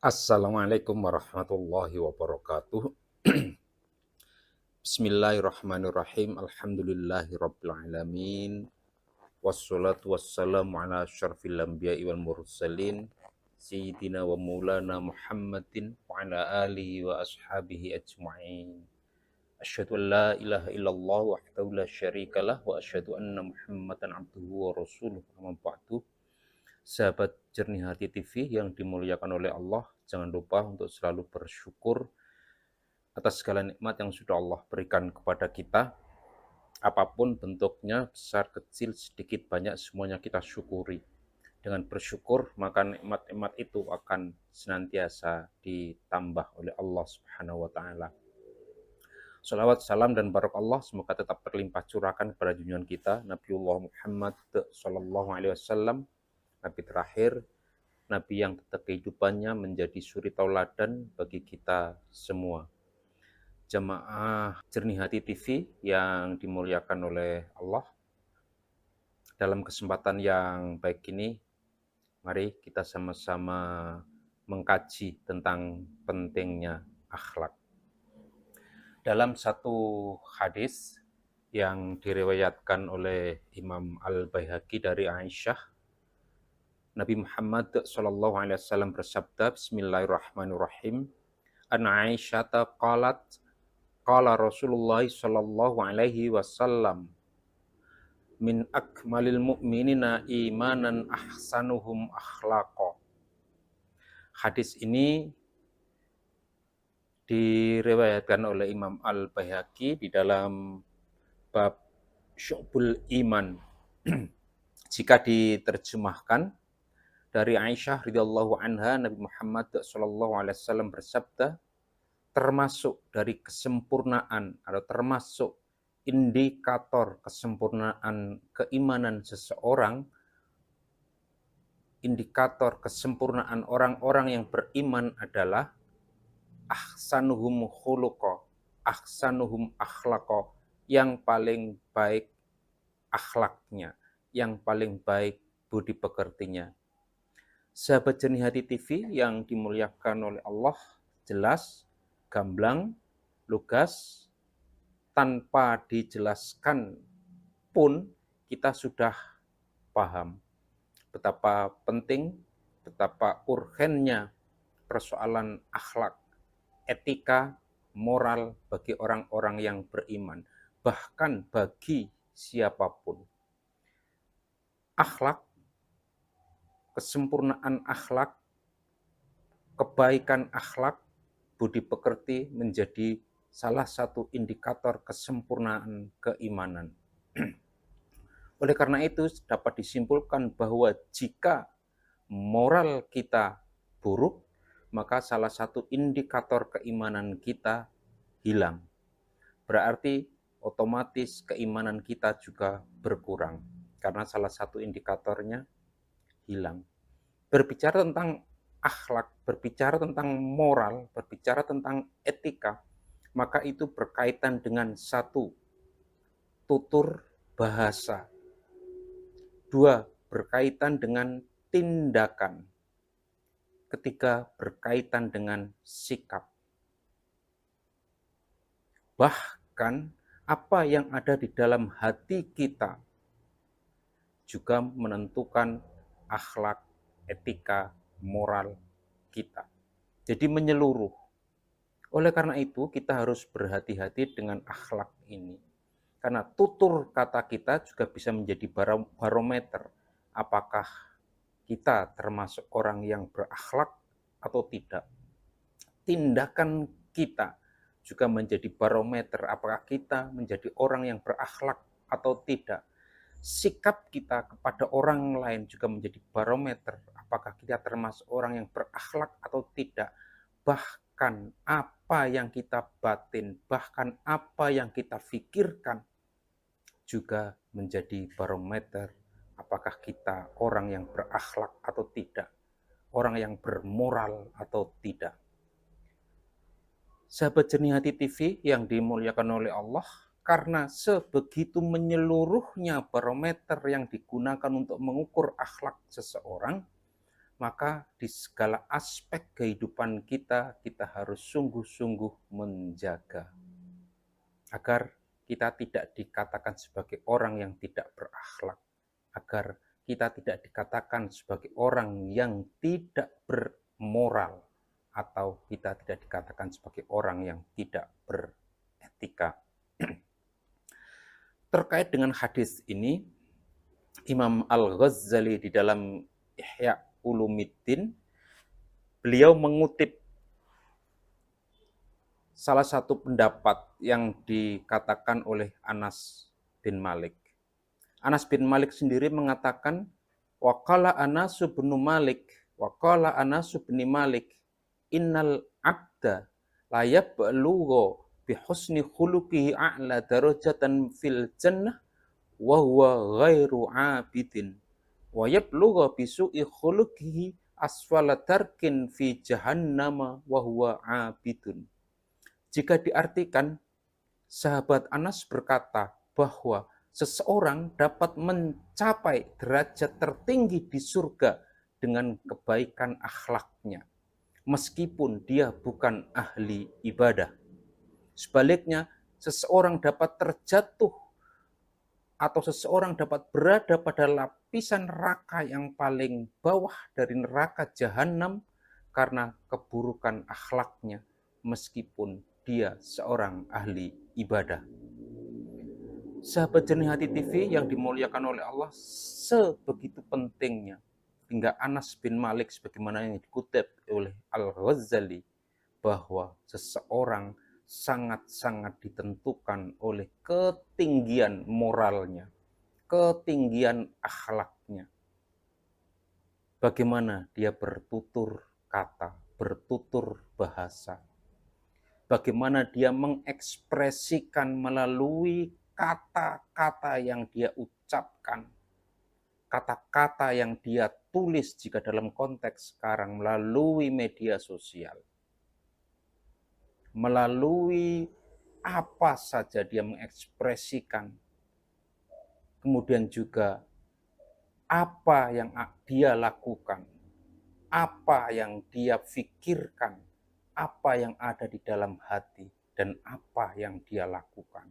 Assalamualaikum warahmatullahi wabarakatuh. Bismillahirrahmanirrahim. Alhamdulillahi rabbil alamin. Wassalatu wassalamu ala asyrafil anbiya'i wal mursalin sayyidina wa maulana Muhammadin wa ala alihi wa ashabihi ajma'in. Asyhadu an la ilaha illallah wahdahu la syarikalah wa asyhadu anna Muhammadan abduhu wa rasuluh. Amma ba'du. Sahabat Jernih Hati TV yang dimuliakan oleh Allah, jangan lupa untuk selalu bersyukur atas segala nikmat yang sudah Allah berikan kepada kita. Apapun bentuknya, besar, kecil, sedikit, banyak, semuanya kita syukuri. Dengan bersyukur, maka nikmat-nikmat itu akan senantiasa ditambah oleh Allah Subhanahu wa Ta'ala. Salawat, salam, dan barok Allah semoga tetap berlimpah curahkan kepada junjungan kita, Nabiullah Muhammad Sallallahu Alaihi Wasallam, Nabi terakhir, Nabi yang tetap kehidupannya menjadi suri tauladan bagi kita semua. Jamaah Jernih Hati TV yang dimuliakan oleh Allah, dalam kesempatan yang baik ini, mari kita sama-sama mengkaji tentang pentingnya akhlak. Dalam satu hadis yang diriwayatkan oleh Imam Al-Baihaqi dari Aisyah, Nabi Muhammad SAW bersabda, Bismillahirrahmanirrahim. An Aisyata qalat, qala Rasulullah sallallahu alaihi wasallam, min akmalil mu'minina imanan ahsanuhum akhlaqa. Hadis ini diriwayatkan oleh Imam Al-Baihaqi di dalam bab Syu'bul Iman. Jika diterjemahkan dari Aisyah radhiyallahu anha, Nabi Muhammad SAW bersabda, termasuk dari kesempurnaan atau termasuk indikator kesempurnaan keimanan seseorang, indikator kesempurnaan orang-orang yang beriman adalah ahsanuhum khuluqa, ahsanuhum akhlaqa, yang paling baik akhlaknya, yang paling baik budi pekertinya. Sahabat Jernih Hati TV yang dimuliakan oleh Allah, jelas, gamblang, lugas, tanpa dijelaskan pun kita sudah paham betapa penting, betapa urgennya persoalan akhlak, etika, moral bagi orang-orang yang beriman, bahkan bagi siapapun. Akhlak, kesempurnaan akhlak, kebaikan akhlak, budi pekerti menjadi salah satu indikator kesempurnaan keimanan. Oleh karena itu dapat disimpulkan bahwa jika moral kita buruk, maka salah satu indikator keimanan kita hilang. Berarti otomatis keimanan kita juga berkurang karena salah satu indikatornya hilang. Berbicara tentang akhlak, berbicara tentang moral, berbicara tentang etika, maka itu berkaitan dengan satu, tutur bahasa. Dua, berkaitan dengan tindakan. Ketiga, berkaitan dengan sikap. Bahkan apa yang ada di dalam hati kita juga menentukan akhlak, etika, moral kita. Jadi menyeluruh. Oleh karena itu kita harus berhati-hati dengan akhlak ini. Karena tutur kata kita juga bisa menjadi barometer apakah kita termasuk orang yang berakhlak atau tidak. Tindakan kita juga menjadi barometer apakah kita menjadi orang yang berakhlak atau tidak. Sikap kita kepada orang lain juga menjadi barometer apakah kita termasuk orang yang berakhlak atau tidak. Bahkan apa yang kita batin, bahkan apa yang kita pikirkan juga menjadi barometer apakah kita orang yang berakhlak atau tidak, orang yang bermoral atau tidak. Sahabat Jernih Hati TV yang dimuliakan oleh Allah, karena sebegitu menyeluruhnya barometer yang digunakan untuk mengukur akhlak seseorang, maka di segala aspek kehidupan kita, kita harus sungguh-sungguh menjaga agar kita tidak dikatakan sebagai orang yang tidak berakhlak, agar kita tidak dikatakan sebagai orang yang tidak bermoral, atau kita tidak dikatakan sebagai orang yang tidak beretika. Terkait dengan hadis ini, Imam Al-Ghazali di dalam Ihya Ulumuddin, beliau mengutip salah satu pendapat yang dikatakan oleh Anas bin Malik. Anas bin Malik sendiri mengatakan, waqala Anas bin Malik, waqala Anas bin Malik, innal abda la yablughu bi husni khuluqihi a'la darajatan fil jannah wa huwa ghairu abidin wa yablughu bi su'i khuluqihi asfala tarkin fi jahannama wa huwa abidun. Jika diartikan, sahabat Anas berkata bahwa seseorang dapat mencapai derajat tertinggi di surga dengan kebaikan akhlaknya, meskipun dia bukan ahli ibadah. Sebaliknya, seseorang dapat terjatuh atau seseorang dapat berada pada lapisan neraka yang paling bawah dari neraka jahanam karena keburukan akhlaknya, meskipun dia seorang ahli ibadah. Sahabat Jernih Hati TV yang dimuliakan oleh Allah, sebegitu pentingnya hingga Anas bin Malik sebagaimana yang dikutip oleh Al-Ghazali bahwa seseorang sangat-sangat ditentukan oleh ketinggian moralnya, ketinggian akhlaknya. Bagaimana dia bertutur kata, bertutur bahasa. Bagaimana dia mengekspresikan melalui kata-kata yang dia ucapkan, kata-kata yang dia tulis jika dalam konteks sekarang melalui media sosial, melalui apa saja dia mengekspresikan, kemudian juga apa yang dia lakukan, apa yang dia pikirkan, apa yang ada di dalam hati, dan apa yang dia lakukan.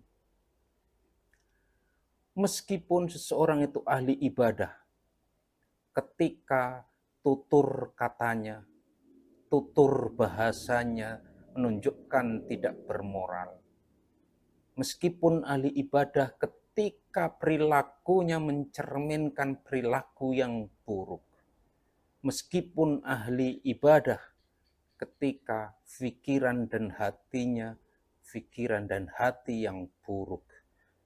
Meskipun seseorang itu ahli ibadah, ketika tutur katanya, tutur bahasanya menunjukkan tidak bermoral. Meskipun ahli ibadah, ketika perilakunya mencerminkan perilaku yang buruk. Meskipun ahli ibadah, ketika pikiran dan hatinya, pikiran dan hati yang buruk,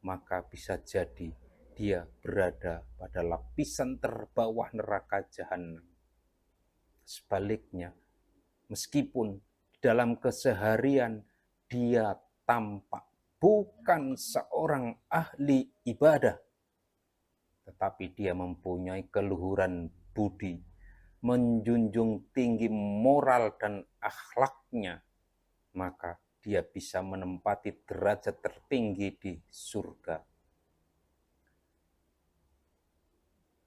maka bisa jadi dia berada pada lapisan terbawah neraka jahanam. Sebaliknya, meskipun dalam keseharian dia tampak bukan seorang ahli ibadah, tetapi dia mempunyai keluhuran budi, menjunjung tinggi moral dan akhlaknya, maka dia bisa menempati derajat tertinggi di surga.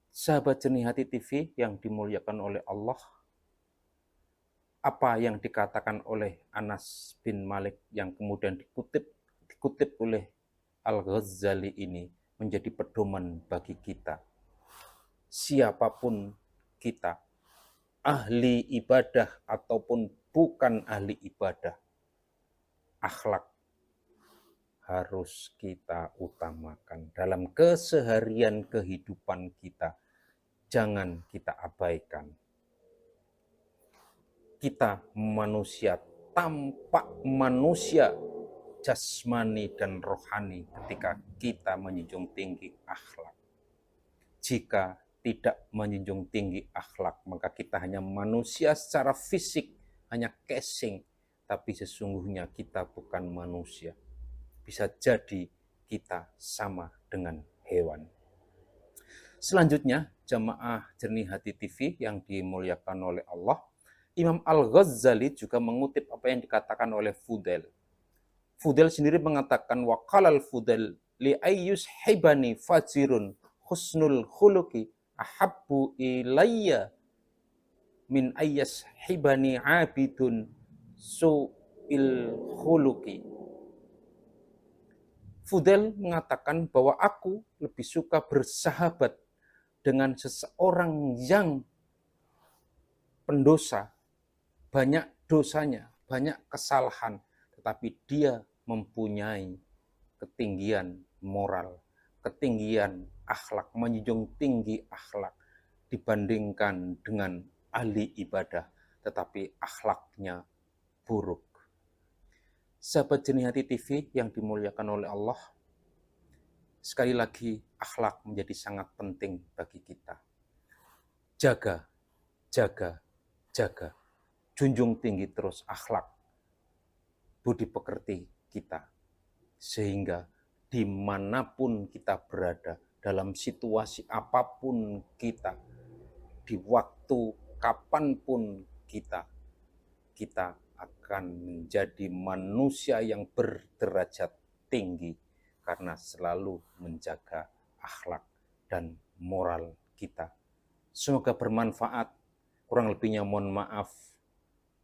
Sahabat Jernih Hati TV yang dimuliakan oleh Allah, apa yang dikatakan oleh Anas bin Malik yang kemudian dikutip oleh Al-Ghazali ini menjadi pedoman bagi kita. Siapapun kita, ahli ibadah ataupun bukan ahli ibadah, akhlak harus kita utamakan dalam keseharian kehidupan kita. Jangan kita abaikan. Kita manusia, tampak manusia jasmani dan rohani ketika kita menjunjung tinggi akhlak. Jika tidak menjunjung tinggi akhlak, maka kita hanya manusia secara fisik, hanya casing, tapi sesungguhnya kita bukan manusia. Bisa jadi kita sama dengan hewan. Selanjutnya, jamaah Jernih Hati TV yang dimuliakan oleh Allah, Imam Al-Ghazali juga mengutip apa yang dikatakan oleh Fudail. Fudail sendiri mengatakan, waqalal Fudail li ayyus hibani fajirun husnul khuluqi ahabbu ilayya min ayyas hibani abidun su'il khuluqi. Fudail mengatakan bahwa aku lebih suka bersahabat dengan seseorang yang pendosa, banyak dosanya, banyak kesalahan, tetapi dia mempunyai ketinggian moral, ketinggian akhlak, menjunjung tinggi akhlak dibandingkan dengan ahli ibadah, tetapi akhlaknya buruk. Sahabat Jernih Hati TV yang dimuliakan oleh Allah, sekali lagi akhlak menjadi sangat penting bagi kita. Jaga, jaga, jaga. Junjung tinggi terus akhlak, budi pekerti kita. Sehingga dimanapun kita berada, dalam situasi apapun kita, di waktu kapanpun kita akan menjadi manusia yang berderajat tinggi karena selalu menjaga akhlak dan moral kita. Semoga bermanfaat. Kurang lebihnya mohon maaf.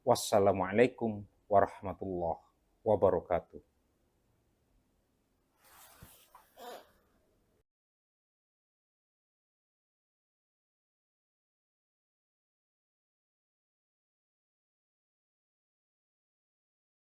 Wassalamualaikum warahmatullahi wabarakatuh.